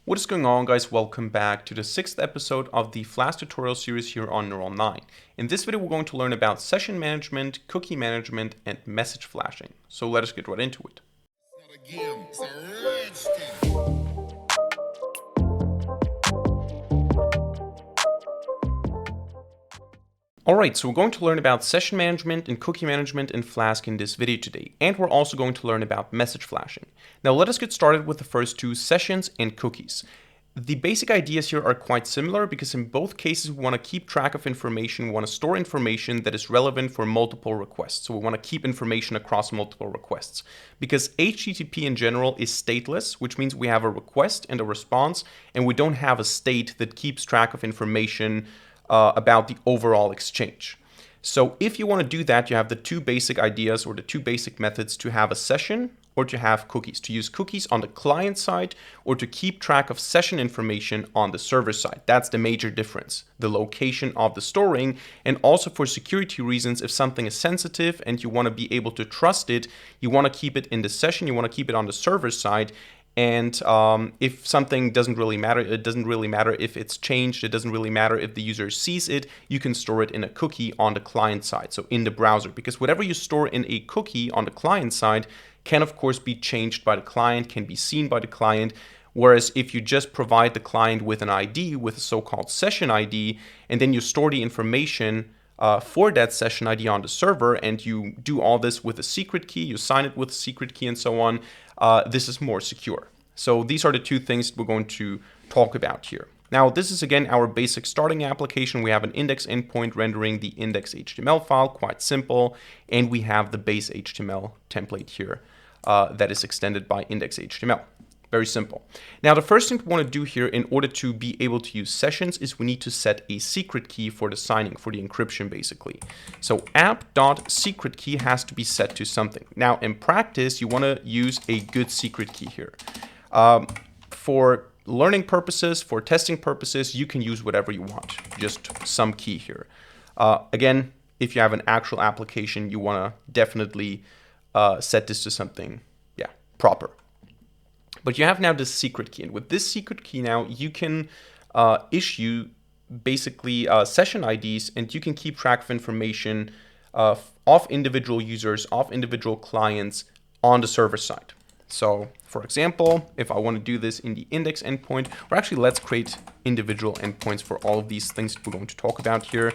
What is going on, guys? Welcome back to the 6th episode of the Flask tutorial series here on Neural 9. In this video, we're going to learn about session management, cookie management, and message flashing. So let us get right into it. Alright, so we're going to learn about session management and cookie management in Flask in this video today, and we're also going to learn about message flashing. Now let us get started with the first two, sessions and cookies. The basic ideas here are quite similar because in both cases we want to keep track of information, we want to store information that is relevant for multiple requests. So we want to keep information across multiple requests. Because HTTP in general is stateless, which means we have a request and a response, and we don't have a state that keeps track of information about the overall exchange. So if you want to do that, you have the two basic ideas or the two basic methods to have a session or to have cookies, to use cookies on the client side or to keep track of session information on the server side. That's the major difference, the location of the storing. And also for security reasons, if something is sensitive and you want to be able to trust it, you want to keep it in the session, you want to keep it on the server side. And if something doesn't really matter, it doesn't really matter if it's changed, it doesn't really matter if the user sees it, you can store it in a cookie on the client side, so in the browser. Because whatever you store in a cookie on the client side can of course be changed by the client, can be seen by the client. Whereas if you just provide the client with an ID, with a so-called session ID, and then you store the information for that session ID on the server, and you do all this with a secret key, you sign it with a secret key and so on, this is more secure. So these are the two things we're going to talk about here. Now, this is again our basic starting application. We have an index endpoint rendering the index HTML file, quite simple, and we have the base HTML template here that is extended by index HTML. Very simple. Now, the first thing we want to do here in order to be able to use sessions is we need to set a secret key for the signing, for the encryption, basically. So app.secret key has to be set to something. Now, in practice, you want to use a good secret key here. For learning purposes, for testing purposes, you can use whatever you want, just some key here. Again, if you have an actual application, you want to definitely set this to something, proper. But you have now this secret key, and with this secret key now, you can issue basically session IDs, and you can keep track of information of individual users, of individual clients on the server side. So, for example, if I want to do this in the index endpoint, or actually let's create individual endpoints for all of these things we're going to talk about here.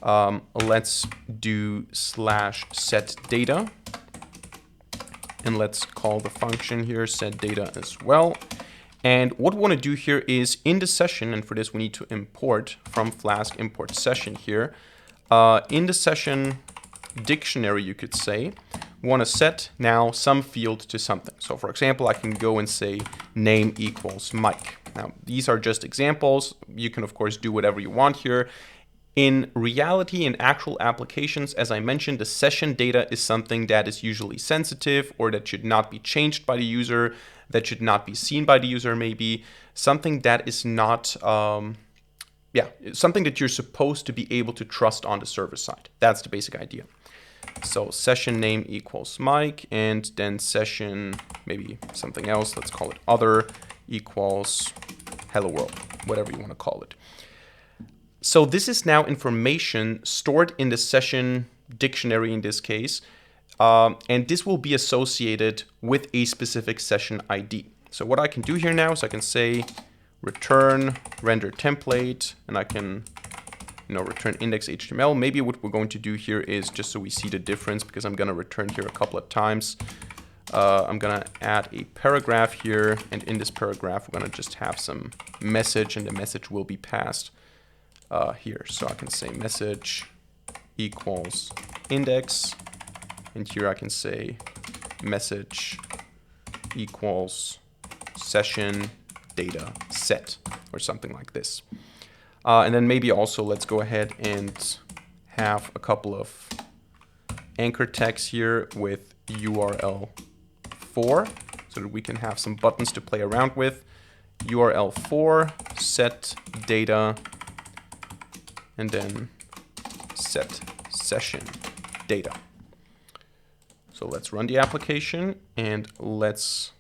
Let's do /setData. And let's call the function here setData as well. And what we want to do here is in the session, and for this we need to import from Flask import session here. In the session dictionary, you could say, we want to set now some field to something. So for example, I can go and say name equals Mike. Now, these are just examples. You can, of course, do whatever you want here. In reality, in actual applications, as I mentioned, the session data is something that is usually sensitive or that should not be changed by the user, that should not be seen by the user maybe, something that is not, something that you're supposed to be able to trust on the server side. That's the basic idea. So session name equals Mike, and then session, maybe something else, let's call it other, equals hello world, whatever you want to call it. So this is now information stored in the session dictionary in this case, and this will be associated with a specific session ID. So what I can do here now is I can say return render template, and I can return index HTML. Maybe what we're going to do here is just so we see the difference, because I'm going to return here a couple of times. I'm going to add a paragraph here, and in this paragraph we're going to just have some message, and the message will be passed here. So I can say message equals index, and here I can say message equals session data set or something like this. And then maybe also let's go ahead and have a couple of anchor tags here with URL4 so that we can have some buttons to play around with. URL4 set data, and then set session data. So let's run the application, and let's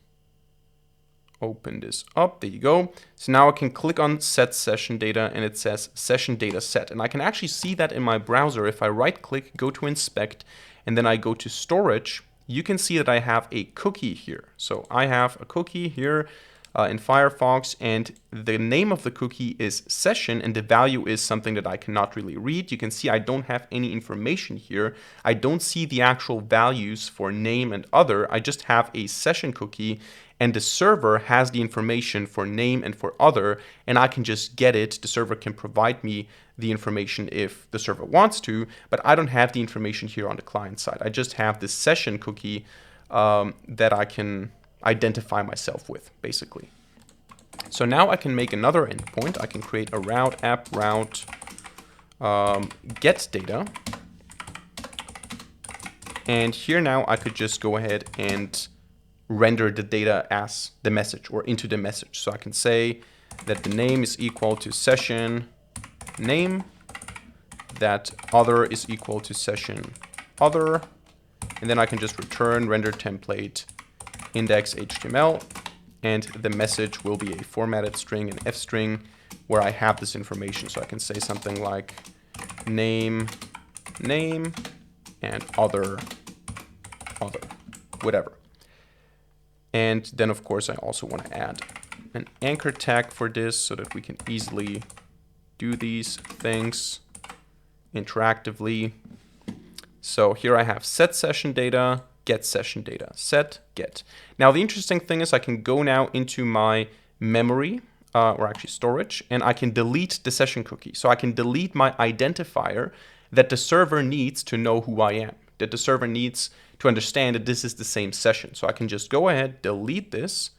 open this up. There you go. So now I can click on set session data and it says session data set. And I can actually see that in my browser. If I right click, go to inspect, and then I go to storage, you can see that I have a cookie here. So I have a cookie here in Firefox, and the name of the cookie is session, and the value is something that I cannot really read. You can see I don't have any information here. I don't see the actual values for name and other. I just have a session cookie, and the server has the information for name and for other, and I can just get it. The server can provide me the information if the server wants to, but I don't have the information here on the client side. I just have this session cookie that I can identify myself with, basically. So now I can make another endpoint. I can create a route app route get data. And here now I could just go ahead and render the data as the message or into the message. So I can say that the name is equal to session name, that other is equal to session other, and then I can just return render template index HTML, and the message will be a formatted string, an F string, where I have this information. So I can say something like name, and other, whatever. And then of course I also want to add an anchor tag for this so that we can easily do these things interactively. So here I have set session data, get session data, set, get. Now the interesting thing is I can go now into my memory, or actually storage, and I can delete the session cookie. So I can delete my identifier that the server needs to know who I am, that the server needs to understand that this is the same session. So I can just go ahead, delete this,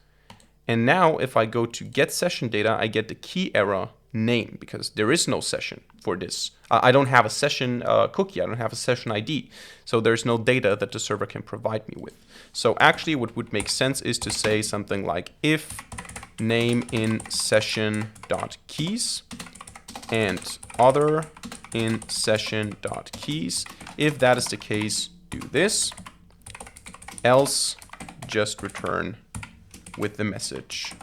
and now if I go to get session data, I get the key error name, because there is no session for this. I don't have a session cookie, I don't have a session ID, so there's no data that the server can provide me with. So actually what would make sense is to say something like if name in session dot keys and other in session dot keys. If that is the case, do this, else just return with the message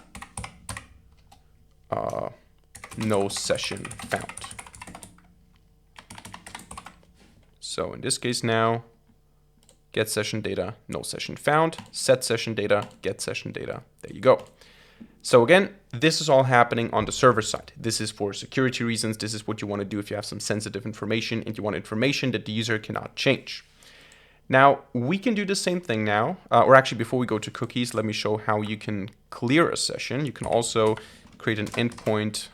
no session found. So in this case now, get session data, no session found, set session data, get session data. There you go. So again, this is all happening on the server side. This is for security reasons. This is what you want to do if you have some sensitive information and you want information that the user cannot change. Now, we can do the same thing now, or actually before we go to cookies, let me show how you can clear a session. You can also create an endpoint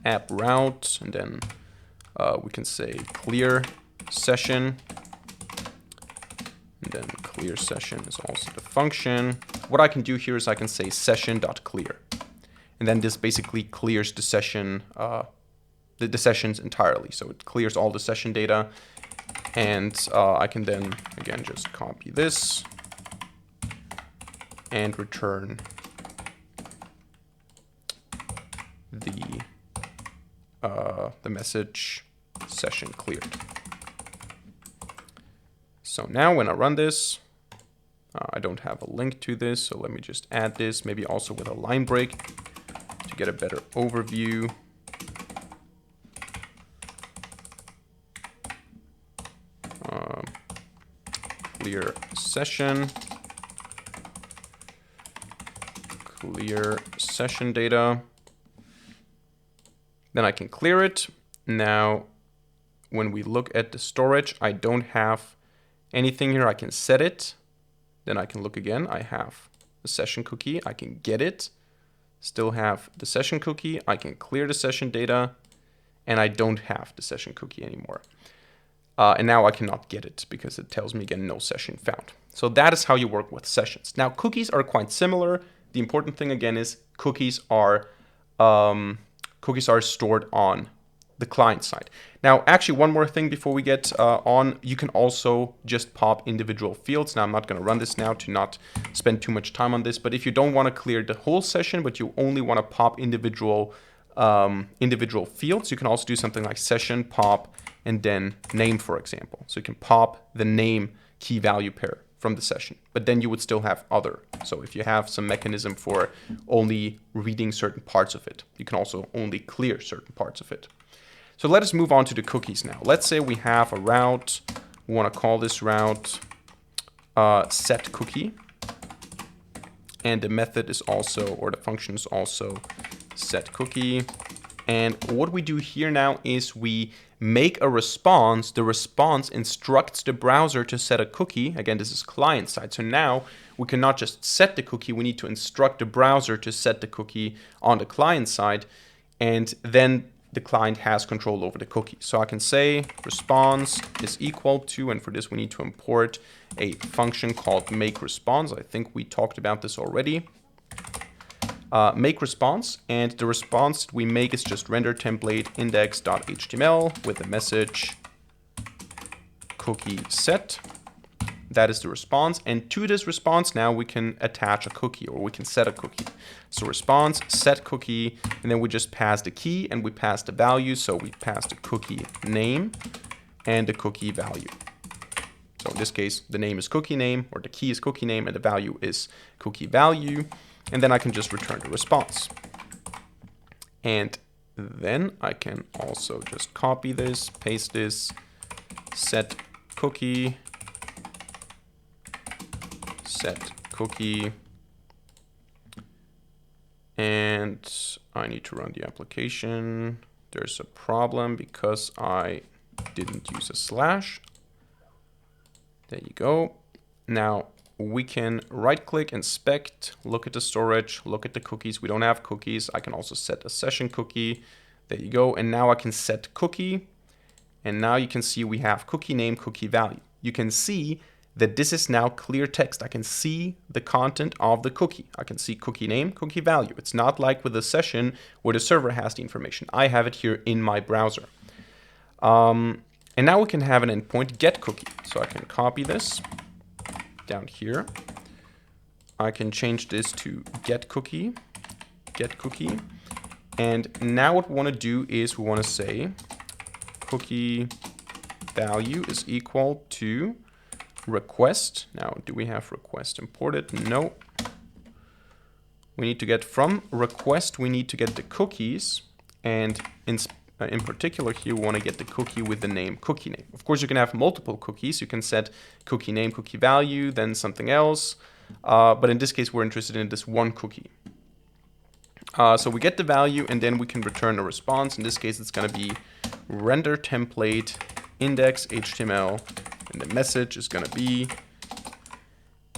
app route, and then we can say clear session, and then clear session is also the function. What I can do here is I can say session.clear, and then this basically clears the session, the sessions entirely. So it clears all the session data, and I can then again just copy this and return the message session cleared. So now when I run this, I don't have a link to this, so let me just add this, maybe also with a line break to get a better overview. Clear session, clear session data. Then I can clear it. Now, when we look at the storage, I don't have anything here. I can set it. Then I can look again. I have the session cookie. I can get it. Still have the session cookie. I can clear the session data. And I don't have the session cookie anymore. And now I cannot get it because it tells me again, no session found. So that is how you work with sessions. Now, cookies are quite similar. The important thing again is cookies are stored on the client side. Now, actually, one more thing before we get on, you can also just pop individual fields. Now, I'm not going to run this now to not spend too much time on this, but if you don't want to clear the whole session, but you only want to pop individual fields, you can also do something like session pop and then name, for example. So you can pop the name key value pair from the session, but then you would still have other. So if you have some mechanism for only reading certain parts of it, you can also only clear certain parts of it. So let us move on to the cookies now. Let's say we have a route. We want to call this route set cookie. And the method is also, or the function is also set cookie. And what we do here now is we make a response. The response instructs the browser to set a cookie. Again, this is client side. So now we cannot just set the cookie. We need to instruct the browser to set the cookie on the client side. And then the client has control over the cookie. So I can say response is equal to, and for this we need to import a function called make response. I think we talked about this already. Make response, and the response we make is just render template index.html with the message cookie set. That is the response, and to this response now we can attach a cookie, or we can set a cookie. So response set cookie, and then we just pass the key and we pass the value. So we pass the cookie name and the cookie value. So in this case, the name is cookie name, or the key is cookie name, and the value is cookie value. And then I can just return the response. And then I can also just copy this, paste this, set cookie, and I need to run the application. There's a problem because I didn't use a slash. There you go. Now we can right click, inspect, look at the storage, look at the cookies. We don't have cookies. I can also set a session cookie. There you go. And now I can set cookie. And now you can see we have cookie name, cookie value. You can see that this is now clear text. I can see the content of the cookie. I can see cookie name, cookie value. It's not like with a session where the server has the information. I have it here in my browser. And now we can have an endpoint get cookie. So I can copy this down here. I can change this to get cookie. And now what we want to do is we want to say cookie value is equal to request. Now, do we have request imported? No. We need to get from request, we need to get the cookies. And in particular here, we want to get the cookie with the name cookie name. Of course, you can have multiple cookies. You can set cookie name, cookie value, then something else. But in this case, we're interested in this one cookie. So we get the value, and then we can return a response. In this case, it's going to be render template index.html. And the message is going to be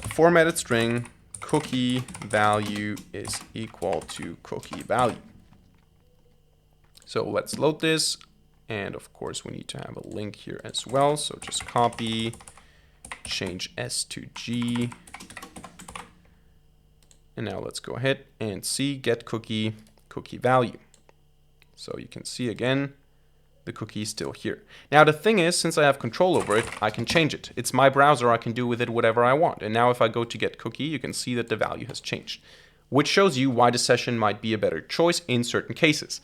formatted string cookie value is equal to cookie value. So let's load this. And of course, we need to have a link here as well. So just copy, change S to G. And now let's go ahead and see get cookie, cookie value. So you can see again, the cookie is still here. Now the thing is, since I have control over it, I can change it. It's my browser, I can do with it whatever I want. And now if I go to get cookie, you can see that the value has changed, which shows you why the session might be a better choice in certain cases.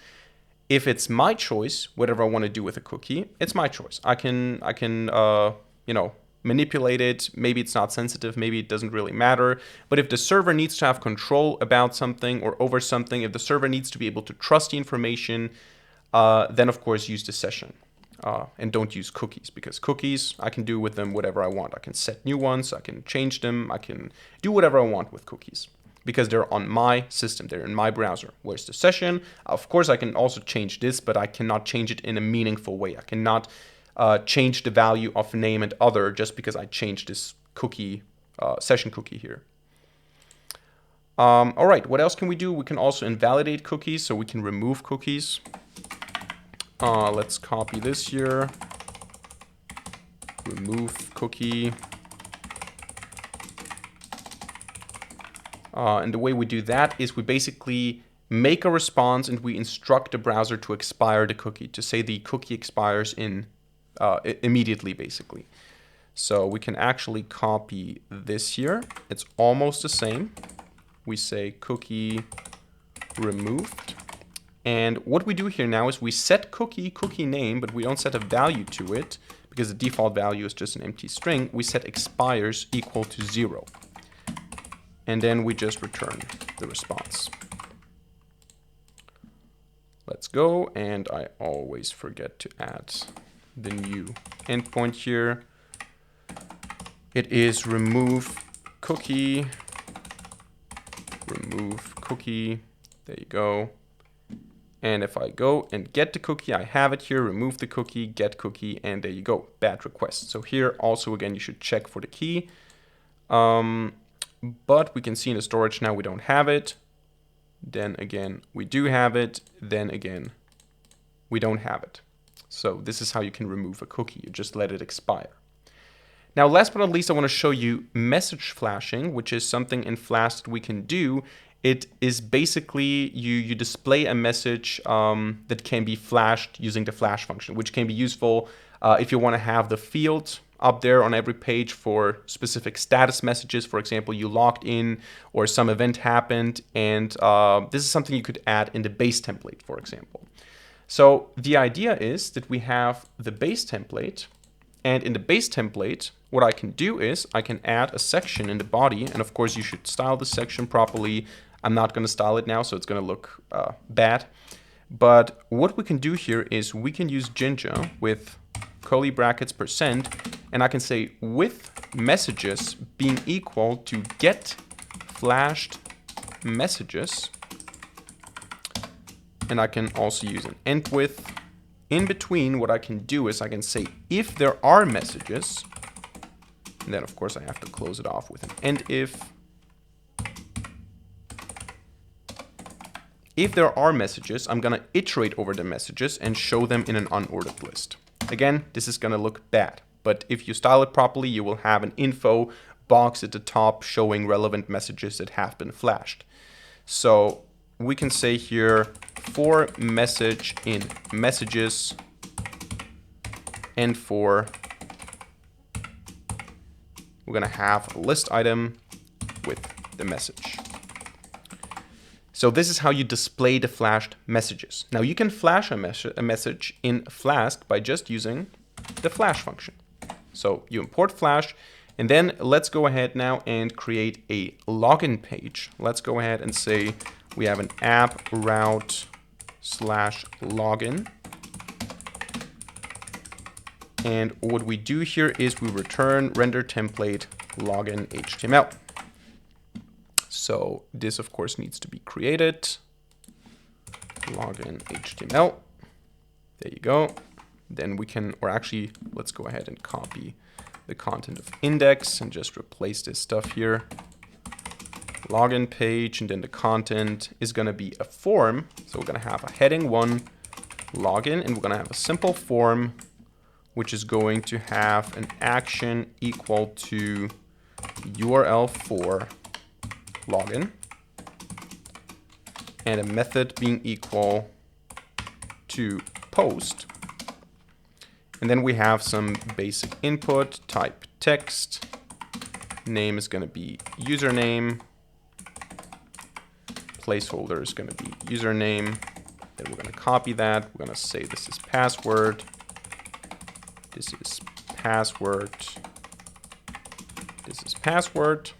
If it's my choice, whatever I want to do with a cookie, it's my choice. I can you know, manipulate it. Maybe it's not sensitive, maybe it doesn't really matter. But if the server needs to have control about something or over something, if the server needs to be able to trust the information, then of course use the session and don't use cookies, because cookies, I can do with them whatever I want. I can set new ones, I can change them, I can do whatever I want with cookies because they're on my system, they're in my browser. Whereas the session, of course I can also change this, but I cannot change it in a meaningful way. I cannot change the value of name and other just because I changed this cookie, session cookie here. All right, what else can we do? We can also invalidate cookies, so we can remove cookies. Let's copy this here. Remove cookie. And the way we do that is we basically make a response and we instruct the browser to expire the cookie, to say the cookie expires in immediately, basically. So we can actually copy this here. It's almost the same. We say cookie removed. And what we do here now is we set cookie name, but we don't set a value to it because the default value is just an empty string, we set expires equal to 0. And then we just return the response. Let's go, and I always forget to add the new endpoint here. It is remove cookie, there you go. And if I go and get the cookie, I have it here, remove the cookie, get cookie, and there you go, bad request. So here also, again, you should check for the key. But we can see in the storage now we don't have it. Then again, we do have it. Then again, we don't have it. So this is how you can remove a cookie. You just let it expire. Now, last but not least, I want to show you message flashing, which is something in Flask we can do. It is basically you display a message that can be flashed using the flash function, which can be useful if you want to have the field up there on every page for specific status messages. For example, you logged in or some event happened, and this is something you could add in the base template, for example. So the idea is that we have the base template, and in the base template, what I can do is I can add a section in the body, and of course you should style the section properly. I'm not going to style it now, so it's going to look bad. But what we can do here is we can use Jinja with curly brackets %, and I can say with messages being equal to get flashed messages. And I can also use an end with. In between, what I can do is I can say if there are messages, and then of course I have to close it off with an end if. If there are messages, I'm going to iterate over the messages and show them in an unordered list. Again, this is going to look bad, but if you style it properly, you will have an info box at the top showing relevant messages that have been flashed. So we can say here for message in messages and for we're going to have a list item with the message. So this is how you display the flashed messages. Now you can flash a message in Flask by just using the flash function. So you import flash, and then let's go ahead now and create a login page. Let's go ahead and say we have an app route /login. And what we do here is we return render template login HTML. So this, of course, needs to be created. Login HTML. There you go. Then we can, or actually, let's go ahead and copy the content of index and just replace this stuff here. Login page, and then the content is going to be a form. So we're going to have a heading 1 login, and we're going to have a simple form, which is going to have an action equal to URL for login, and a method being equal to post. And then we have some basic input, type text, name is going to be username, placeholder is going to be username, then we're going to copy that, we're going to say this is password, this is password, this is password.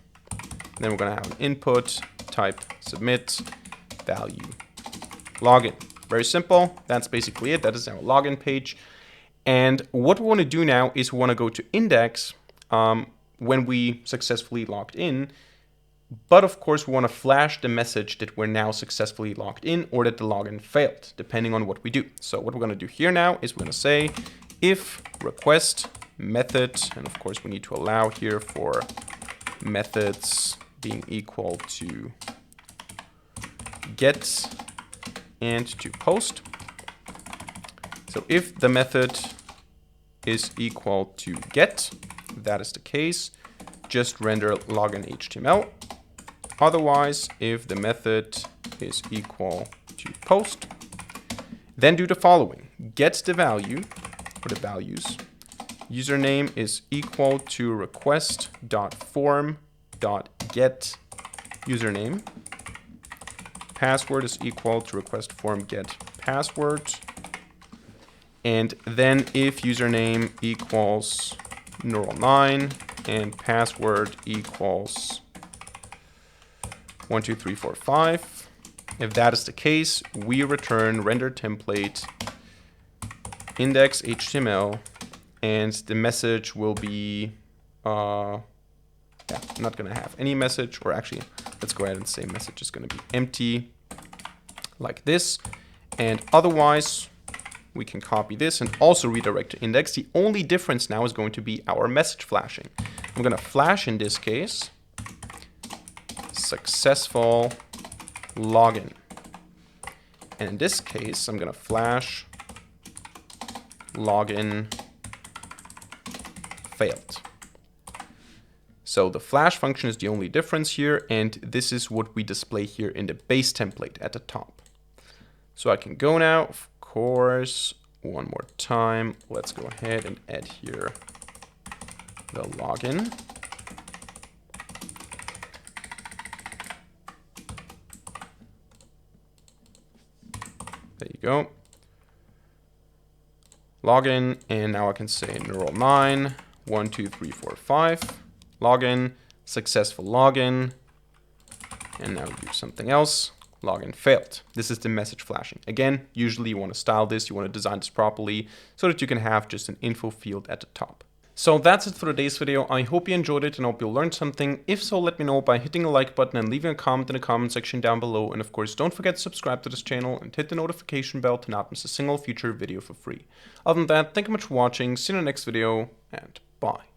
Then we're going to have an input, type submit, value, login. Very simple. That's basically it. That is our login page. And what we want to do now is we want to go to index when we successfully logged in. But of course, we want to flash the message that we're now successfully logged in or that the login failed, depending on what we do. So what we're going to do here now is we're going to say if request method, and of course we need to allow here for methods being equal to get and to post. So if the method is equal to get, that is the case, just render login HTML. Otherwise, if the method is equal to post, then do the following. Get the value, or the values. Username is equal to request.form.get username. Password is equal to request form get password. And then if username equals neural9 and password equals 12345, if that is the case, we return render template index HTML, and the message will be, I'm not going to have any message, or actually, let's go ahead and say message is going to be empty, like this. And otherwise, we can copy this and also redirect to index. The only difference now is going to be our message flashing. I'm going to flash, in this case, successful login. And in this case, I'm going to flash login failed. So the flash function is the only difference here, and this is what we display here in the base template at the top. So I can go now, of course, one more time. Let's go ahead and add here the login. There you go. Login, and now I can say neural9, 12345, login, successful login, and now do something else, login failed. This is the message flashing. Again, usually you want to style this, you want to design this properly so that you can have just an info field at the top. So that's it for today's video. I hope you enjoyed it and hope you learned something. If so, let me know by hitting a like button and leaving a comment in the comment section down below. And of course, don't forget to subscribe to this channel and hit the notification bell to not miss a single future video for free. Other than that, thank you much for watching, see you in the next video, and bye.